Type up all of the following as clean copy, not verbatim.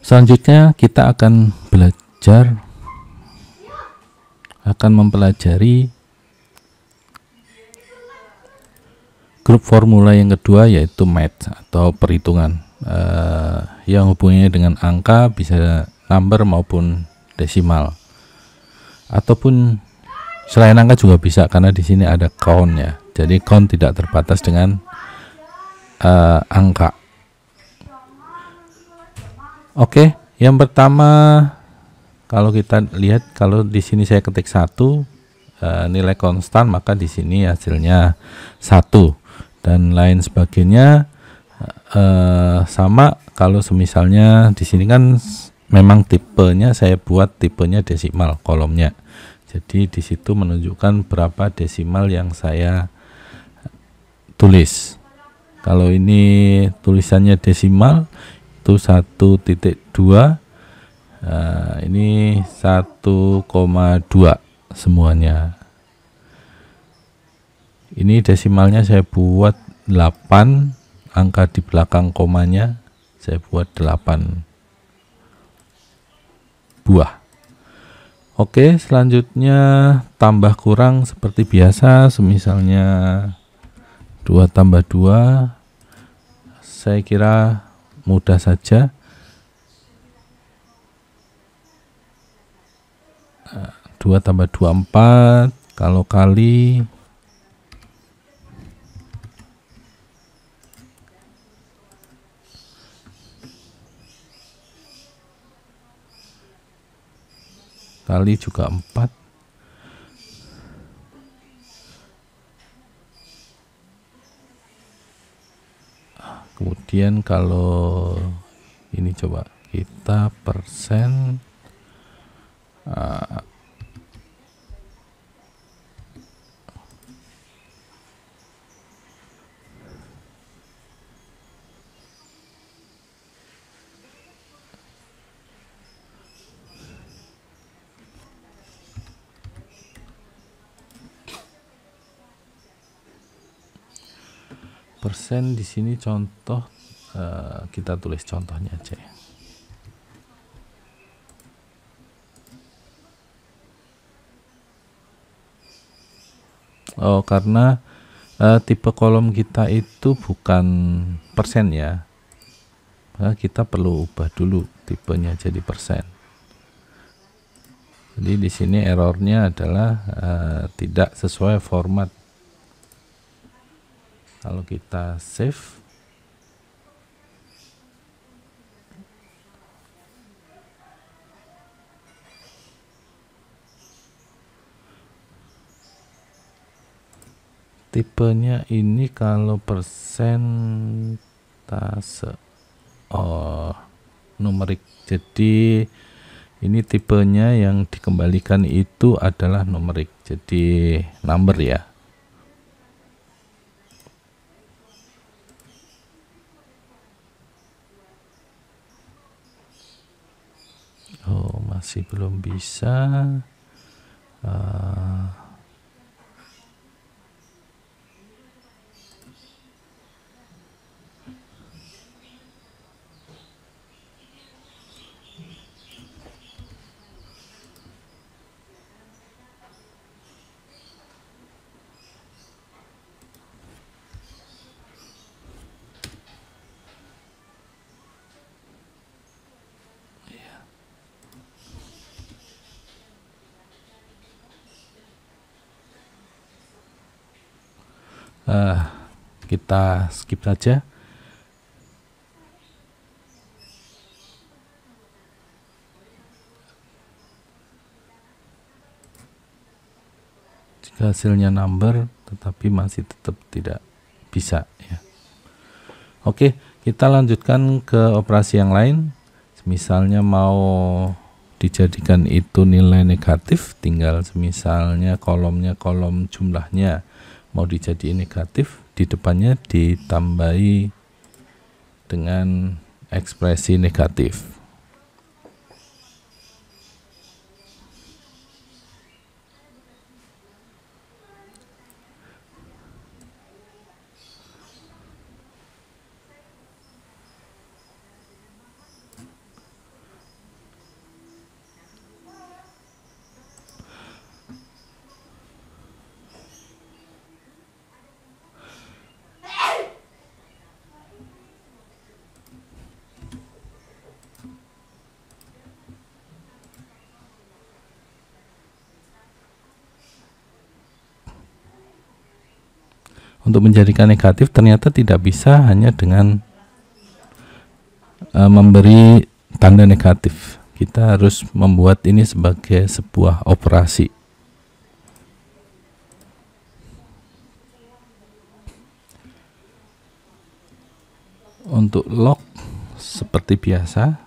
Selanjutnya kita akan mempelajari grup formula yang kedua, yaitu math atau perhitungan yang hubungannya dengan angka, bisa number maupun desimal, ataupun selain angka juga bisa, karena di sini ada count ya. Jadi count tidak terbatas dengan angka. Oke, yang pertama kalau kita lihat, kalau di sini saya ketik 1 nilai konstan, maka di sini hasilnya 1 dan lain sebagainya. Sama kalau semisalnya di sini kan memang tipenya saya buat tipenya desimal kolomnya. Jadi di situ menunjukkan berapa desimal yang saya tulis. Kalau ini tulisannya desimal itu 1.2, ini 1,2 semuanya. Ini desimalnya saya buat 8, angka di belakang komanya saya buat 8 buah. Oke, selanjutnya tambah kurang seperti biasa, semisalnya 2 tambah 2, saya kira mudah saja. 2 tambah 2 4, kalau kali juga 4. Kemudian kalau ini coba kita persen, persen di sini contoh, kita tulis contohnya aja ya. Karena tipe kolom kita itu bukan persen ya, kita perlu ubah dulu tipenya jadi persen. Jadi di sini errornya adalah tidak sesuai format. Kalau kita save, tipenya ini kalau persentase numerik. Jadi ini tipenya yang dikembalikan itu adalah numerik, jadi number ya. Masih belum bisa. Kita skip saja. Jika hasilnya number tetapi masih tetap tidak bisa ya. Oke, kita lanjutkan ke operasi yang lain. Misalnya mau dijadikan itu nilai negatif, tinggal misalnya kolomnya kolom jumlahnya mau dijadiin negatif, di depannya ditambahi dengan ekspresi negatif. Untuk menjadikan negatif ternyata tidak bisa hanya dengan memberi tanda negatif. Kita harus membuat ini sebagai sebuah operasi. Untuk log seperti biasa,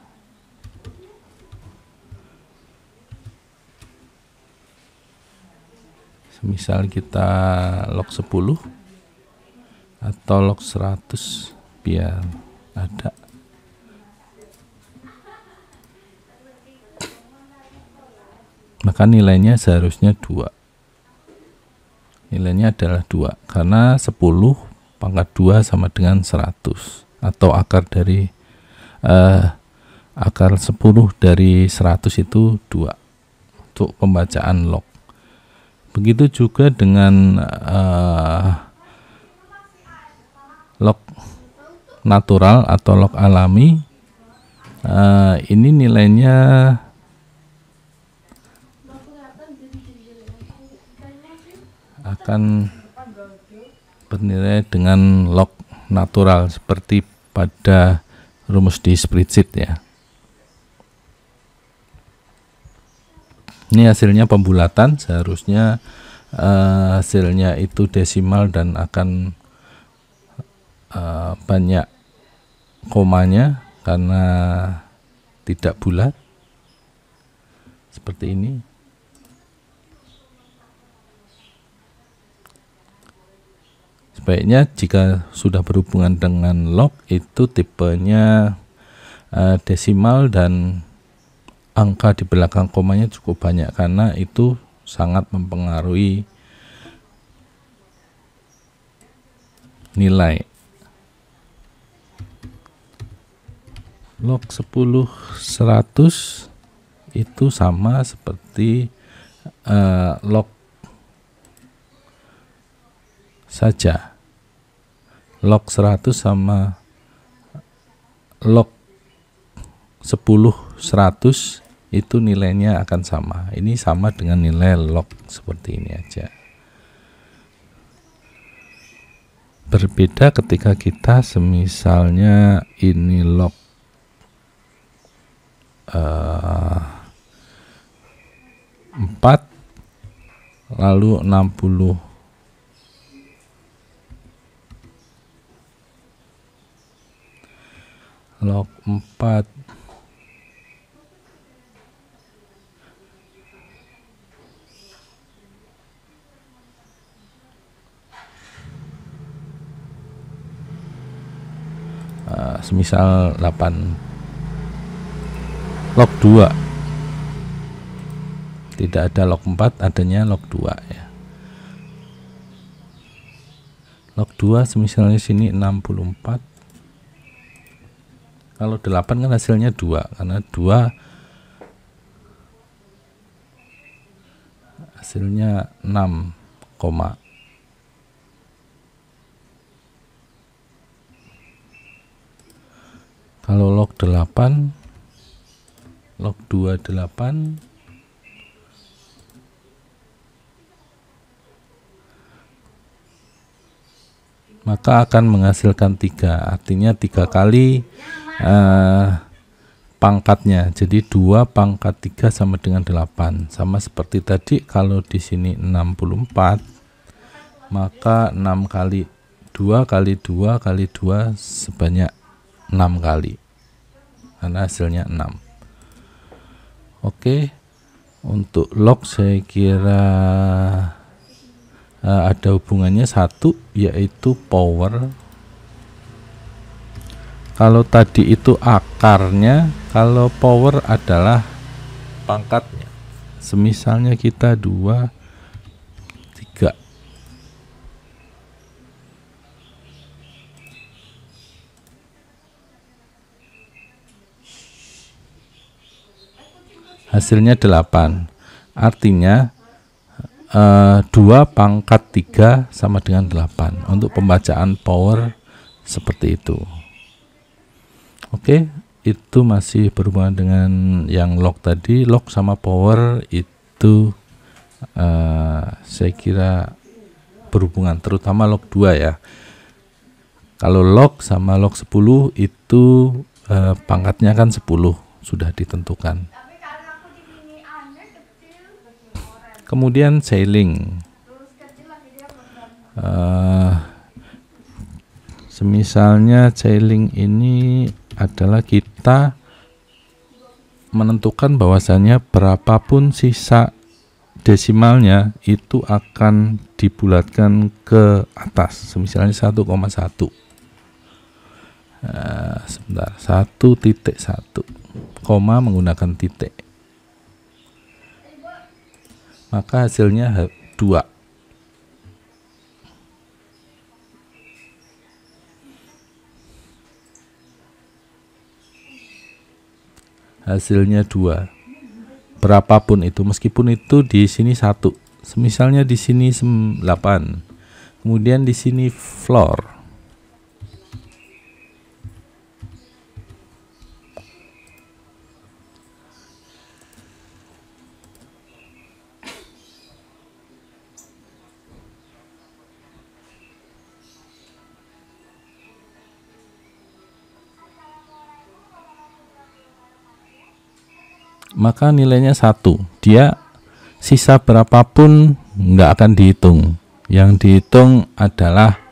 misal kita log 10 atau log 100 biar ada. Maka nilainya seharusnya 2. Nilainya adalah 2 karena 10 pangkat 2 sama dengan 100, atau akar 10 dari 100 itu 2 untuk pembacaan log. Begitu juga dengan log natural atau log alami. Ini nilainya akan bernilai dengan log natural seperti pada rumus di spreadsheet ya. Ini hasilnya pembulatan, seharusnya hasilnya itu desimal dan akan banyak komanya karena tidak bulat seperti ini. Sebaiknya jika sudah berhubungan dengan log itu tipenya desimal dan angka di belakang komanya cukup banyak karena itu sangat mempengaruhi nilai. Log 10 100 itu sama seperti log saja. Log 100 sama log 10 100 itu nilainya akan sama. Ini sama dengan nilai log seperti ini aja. Berbeda ketika kita semisalnya ini log 4 lalu 60 log 4 semisal 8 log 2, tidak ada log 4, adanya log 2 ya. Log 2 semisalnya sini 64. Kalau 8 kan hasilnya 2 karena 2 hasilnya 6, kalau log 8 log 2 8 maka akan menghasilkan 3, artinya 3 kali pangkatnya, jadi 2 pangkat 3 sama dengan 8, sama seperti tadi. Kalau di sini 64 maka 6 kali 2 kali 2 kali 2 sebanyak 6 kali karena hasilnya 6. Oke, untuk log saya kira ada hubungannya satu, yaitu power. Kalau tadi itu akarnya, kalau power adalah pangkatnya. Semisalnya kita 2 3, hasilnya 8, artinya 2 pangkat 3 sama dengan 8 untuk pembacaan power seperti itu. Oke, itu masih berhubungan dengan yang log tadi. Log sama power itu saya kira berhubungan, terutama log 2 ya. Kalau log sama log 10 itu pangkatnya kan 10 sudah ditentukan. Kemudian sailing. Semisalnya sailing ini adalah kita menentukan bahwasannya berapapun sisa desimalnya itu akan dibulatkan ke atas. Misalnya 1,1. Sebentar, 1.1, koma menggunakan titik. Maka hasilnya 2. Hasilnya 2. Berapapun itu, meskipun itu di sini 1. Misalnya di sini 8. Kemudian di sini floor. Maka nilainya 1. Dia sisa berapapun nggak akan dihitung. Yang dihitung adalah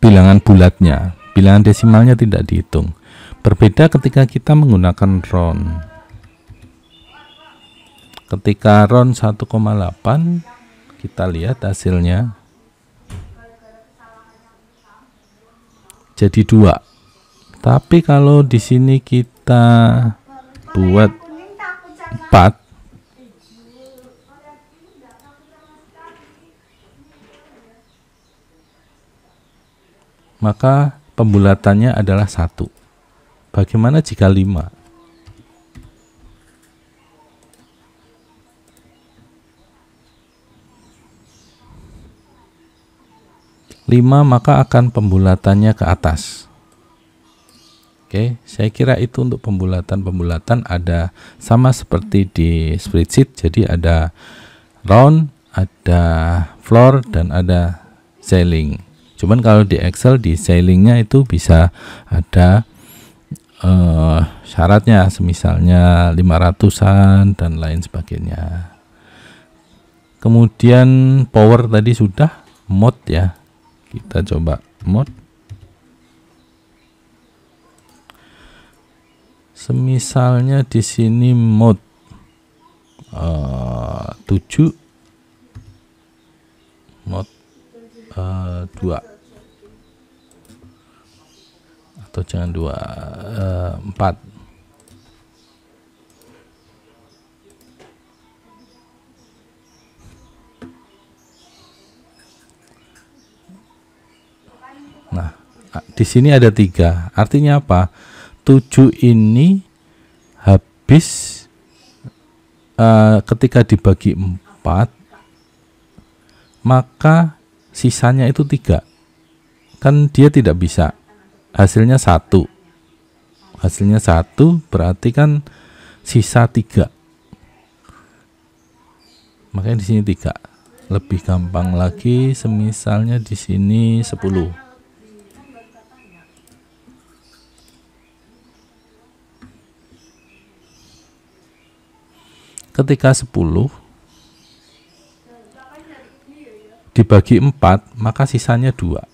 bilangan bulatnya. Bilangan desimalnya tidak dihitung. Berbeda ketika kita menggunakan round. Ketika round 1,8, kita lihat hasilnya jadi 2. Tapi kalau di sini kita buat 4, maka pembulatannya adalah 1. Bagaimana jika 5? 5 maka akan pembulatannya ke atas. Oke, saya kira itu untuk pembulatan ada sama seperti di spreadsheet. Jadi ada round, ada floor, dan ada sailing. Cuman kalau di Excel, di sailingnya itu bisa ada syaratnya, misalnya 500-an dan lain sebagainya. Kemudian power tadi sudah, mode ya. Kita coba mode. Semisalnya di sini mode 7, mode 2, atau jangan 2, 4. Nah, di sini ada 3. Artinya apa? 7 ini habis ketika dibagi 4, maka sisanya itu 3. Kan dia tidak bisa. Hasilnya 1. Hasilnya 1 berarti kan sisa 3. Makanya di sini 3. Lebih gampang lagi, semisalnya di sini 10. Ketika 10 dibagi 4, maka sisanya 2.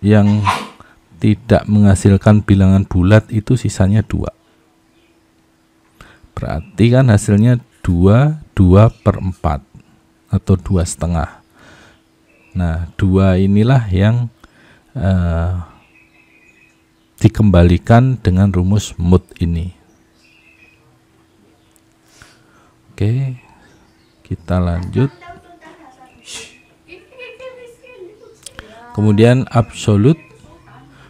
Yang tidak menghasilkan bilangan bulat itu sisanya 2. Berarti kan hasilnya 2/4 atau 2,5. Nah, 2 inilah yang dikembalikan dengan rumus mode ini. Oke, kita lanjut. Kemudian absolute,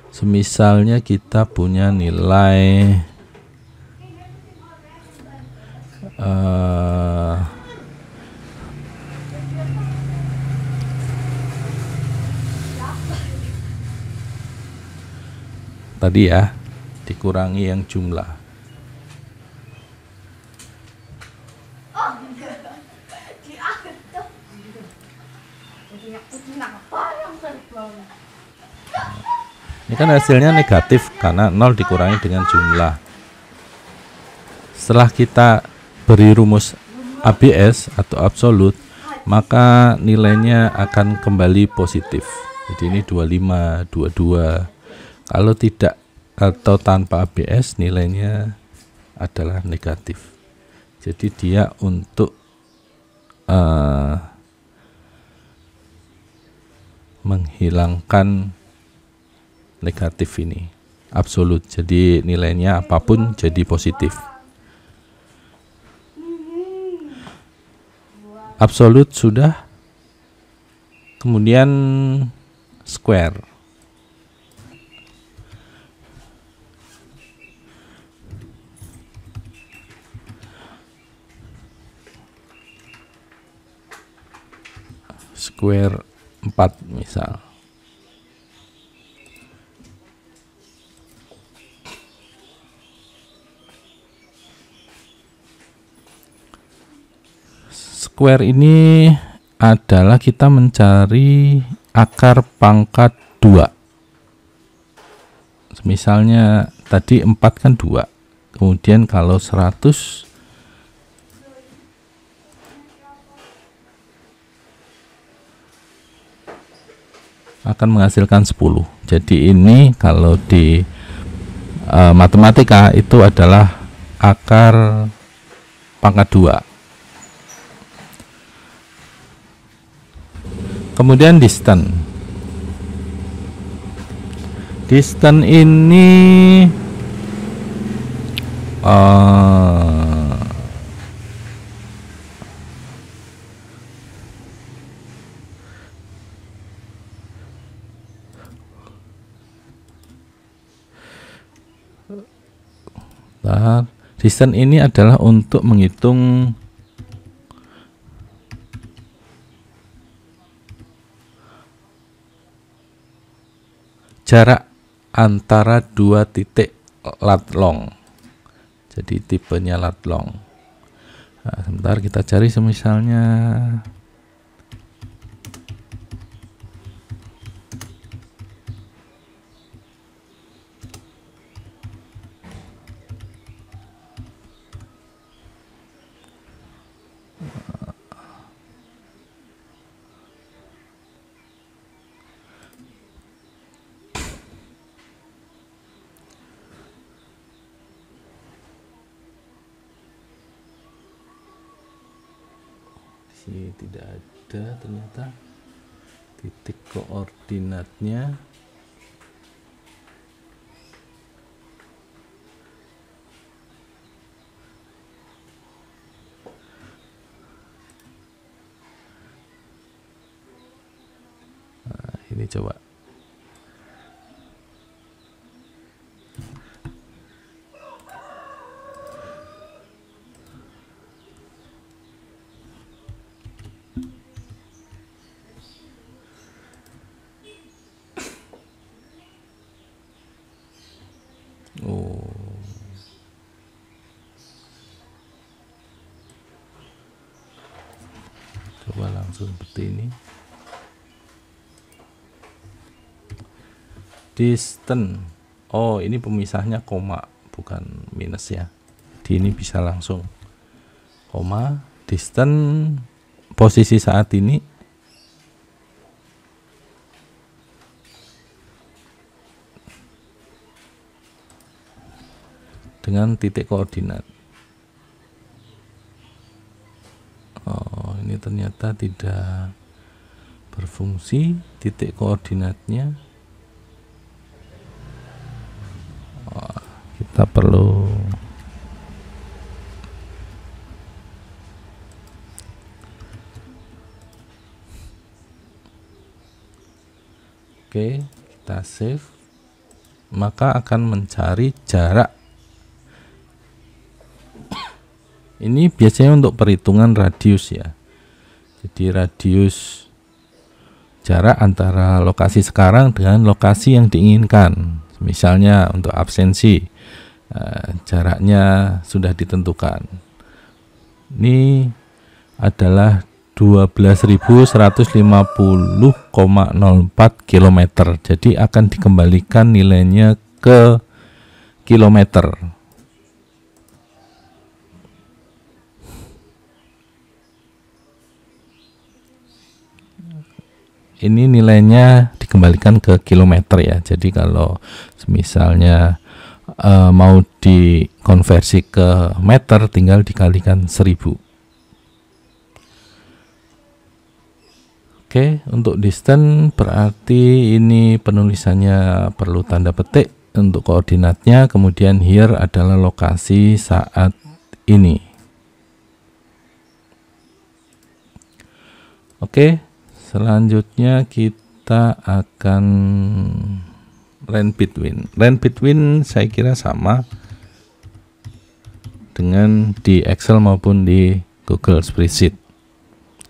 semisalnya kita punya nilai tadi ya, dikurangi yang jumlah. Ini kan hasilnya negatif karena 0 dikurangi dengan jumlah. Setelah kita beri rumus ABS atau absolut, maka nilainya akan kembali positif. Jadi ini 25, 22. Kalau tidak atau tanpa ABS, nilainya adalah negatif. Jadi dia untuk menghilangkan negatif ini, absolut. Jadi nilainya apapun jadi positif. Absolut sudah. Kemudian square. Square 4 misal. Square ini adalah kita mencari akar pangkat 2. Misalnya tadi 4 kan 2. Kemudian kalau 100 akan menghasilkan 10. Jadi ini kalau di matematika itu adalah akar pangkat 2. Kemudian distance. Distance ini distance ini adalah untuk menghitung jarak antara dua titik lat long. Jadi tipenya lat long. Nah, sebentar kita cari semisalnya tidak ada ternyata titik koordinatnya. Nah, ini coba. Coba langsung seperti ini. Distance. Oh, ini pemisahnya koma, bukan minus ya. Jadi ini bisa langsung koma. Distance posisi saat ini dengan titik koordinat. Oh, ini ternyata tidak berfungsi titik koordinatnya. Oh, kita perlu oke, kita save. Maka akan mencari jarak. Ini biasanya untuk perhitungan radius ya. Jadi radius jarak antara lokasi sekarang dengan lokasi yang diinginkan. Misalnya untuk absensi, jaraknya sudah ditentukan. Ini adalah 12.150,04 km. Jadi akan dikembalikan nilainya ke kilometer. Ini nilainya dikembalikan ke kilometer ya. Jadi kalau misalnya mau dikonversi ke meter, tinggal dikalikan 1000. Oke, untuk distance berarti ini penulisannya perlu tanda petik untuk koordinatnya, kemudian here adalah lokasi saat ini. Oke, selanjutnya kita akan range between. Range between saya kira sama dengan di Excel maupun di Google Spreadsheet.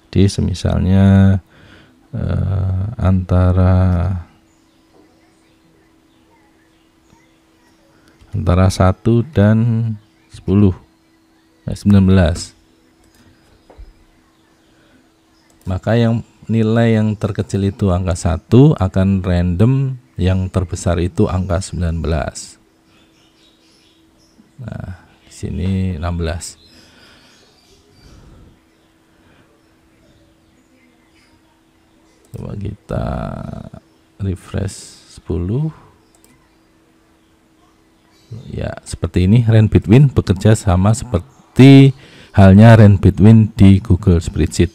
Jadi semisalnya antara 1 dan 10, 19. Maka yang nilai yang terkecil itu angka 1 akan random, yang terbesar itu angka 19. Nah, di sini 16. Coba kita refresh 10. Ya, seperti ini range between bekerja sama seperti halnya range between di Google Spreadsheet.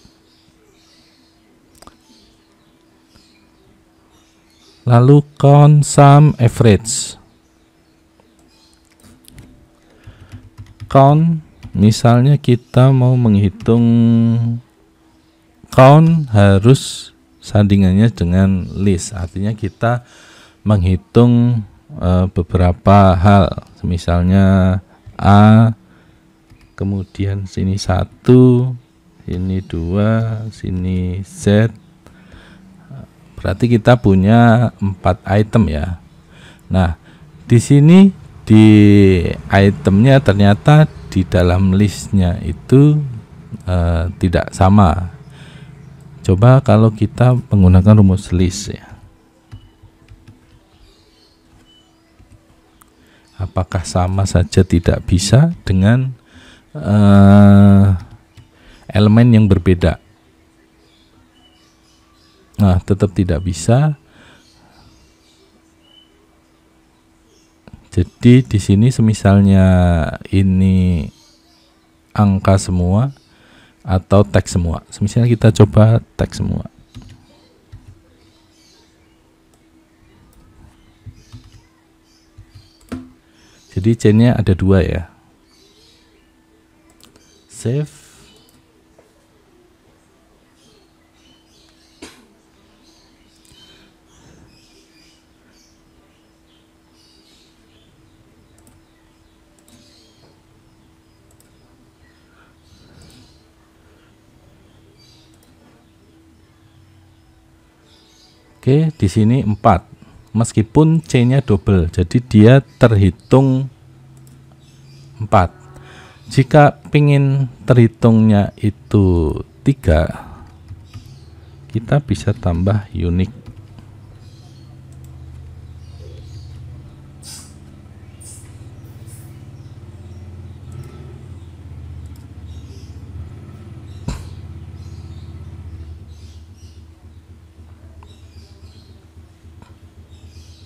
Lalu count, sum, average. Count, misalnya kita mau menghitung count harus sandingannya dengan list, artinya kita menghitung beberapa hal, misalnya A, kemudian sini 1, sini 2, sini Z. Berarti kita punya 4 item ya. Nah, di sini di itemnya ternyata di dalam listnya itu tidak sama. Coba kalau kita menggunakan rumus list ya. Apakah sama saja? Tidak bisa dengan elemen yang berbeda. Nah, tetap tidak bisa. Jadi di sini semisalnya ini angka semua atau teks semua. Misalnya kita coba teks semua. Jadi chainnya ada 2 ya. Save. Oke, di sini 4. Meskipun C-nya double, jadi dia terhitung 4. Jika pingin terhitungnya itu 3, kita bisa tambah unique.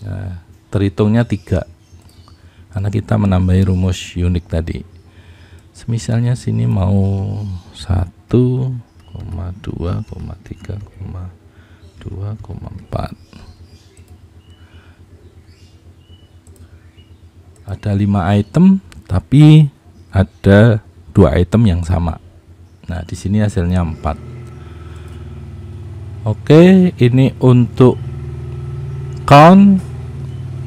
Nah, terhitungnya 3 karena kita menambahi rumus unik tadi. Misalnya sini mau 1,2,3,2,4. Ada 5 item tapi ada 2 item yang sama. Nah, di sini hasilnya 4. Oke, ini untuk count.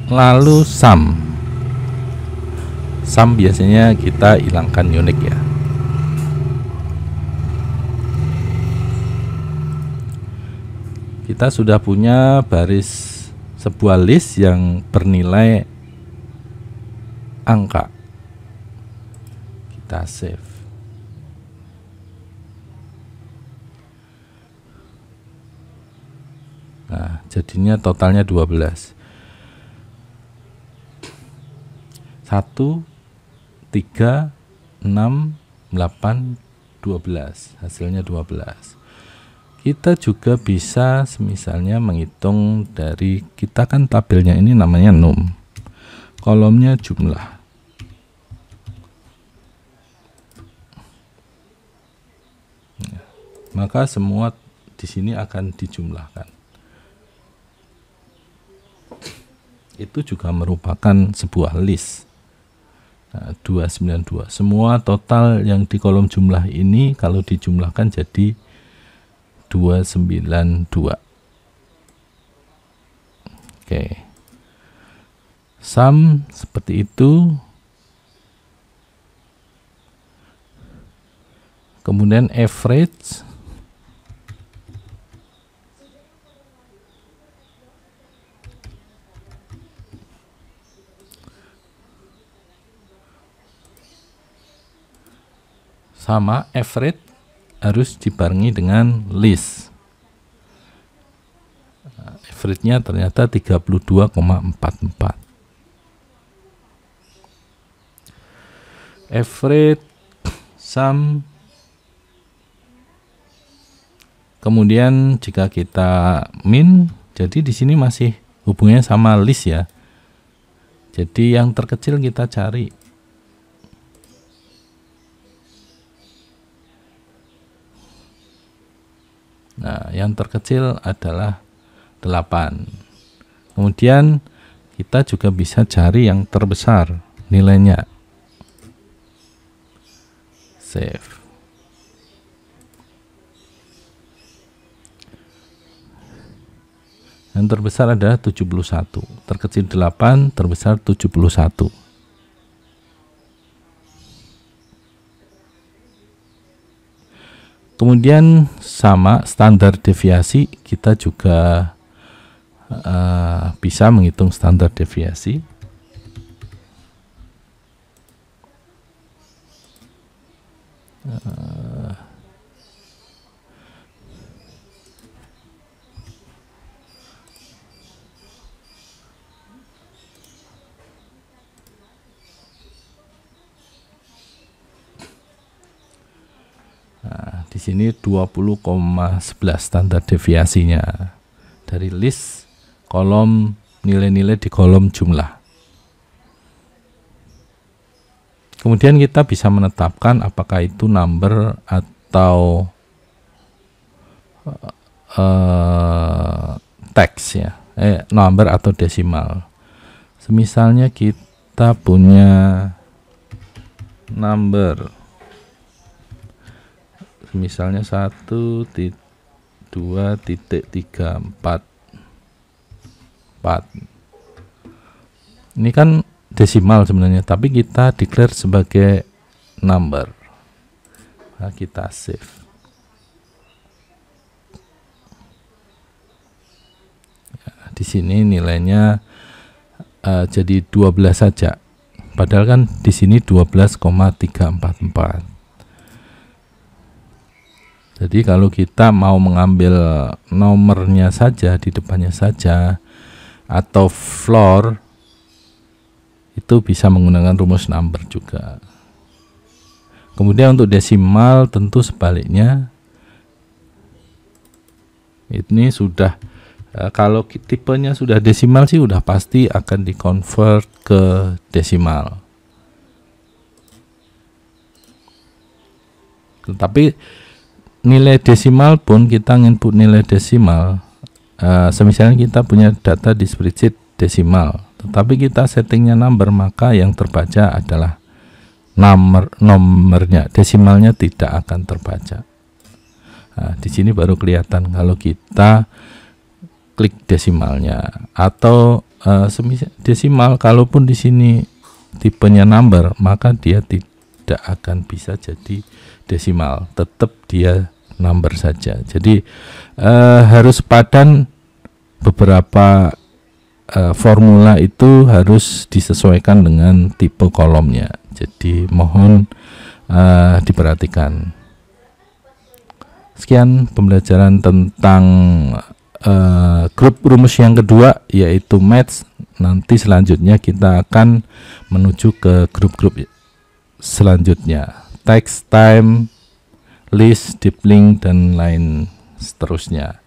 Lalu sum. Sum biasanya kita hilangkan unik ya. Kita sudah punya baris sebuah list yang bernilai angka. Kita save. Nah, jadinya totalnya 12. 1, 3, 6, 8, 12. Hasilnya 12. Kita juga bisa misalnya menghitung dari, kita kan tabelnya ini namanya num, kolomnya jumlah. Maka semua di sini akan dijumlahkan. Itu juga merupakan sebuah list. Nah, 292. Semua total yang di kolom jumlah ini kalau dijumlahkan jadi 292. Oke. Sum seperti itu. Kemudian average sama average harus dibarengi dengan list. Average-nya ternyata 32,44. Average sum. Kemudian jika kita min, jadi di sini masih hubungannya sama list ya. Jadi yang terkecil kita cari. Nah, yang terkecil adalah 8. Kemudian kita juga bisa cari yang terbesar nilainya. Save. Yang terbesar adalah 71. Terkecil 8, terbesar 71. Kemudian sama standar deviasi, kita juga bisa menghitung standar deviasi. Di sini 20,11 standar deviasinya dari list kolom nilai-nilai di kolom jumlah. Kemudian kita bisa menetapkan apakah itu number atau teks ya, number atau desimal. Semisalnya kita punya number, misalnya 1.2.34. Ini kan desimal sebenarnya, tapi kita declare sebagai number. Nah, kita save. Ya, di sini nilainya jadi 12 saja. Padahal kan di sini 12,344. Jadi kalau kita mau mengambil nomornya saja, di depannya saja, atau floor, itu bisa menggunakan rumus number juga. Kemudian untuk desimal tentu sebaliknya. Ini sudah, kalau tipenya sudah desimal sih udah pasti akan di-convert ke desimal. Tetapi nilai desimal pun kita input nilai desimal, semisalnya kita punya data di spreadsheet desimal, tetapi kita settingnya number, maka yang terbaca adalah nomornya, desimalnya tidak akan terbaca. Nah, di sini baru kelihatan kalau kita klik desimalnya, atau desimal, kalaupun di sini tipenya number, maka dia tidak akan bisa jadi desimal, tetap dia number saja. Jadi harus padan, beberapa formula itu harus disesuaikan dengan tipe kolomnya. Jadi mohon diperhatikan. Sekian pembelajaran tentang grup rumus yang kedua yaitu match. Nanti selanjutnya kita akan menuju ke grup-grup selanjutnya, text, time, list, deep link, dan lain seterusnya.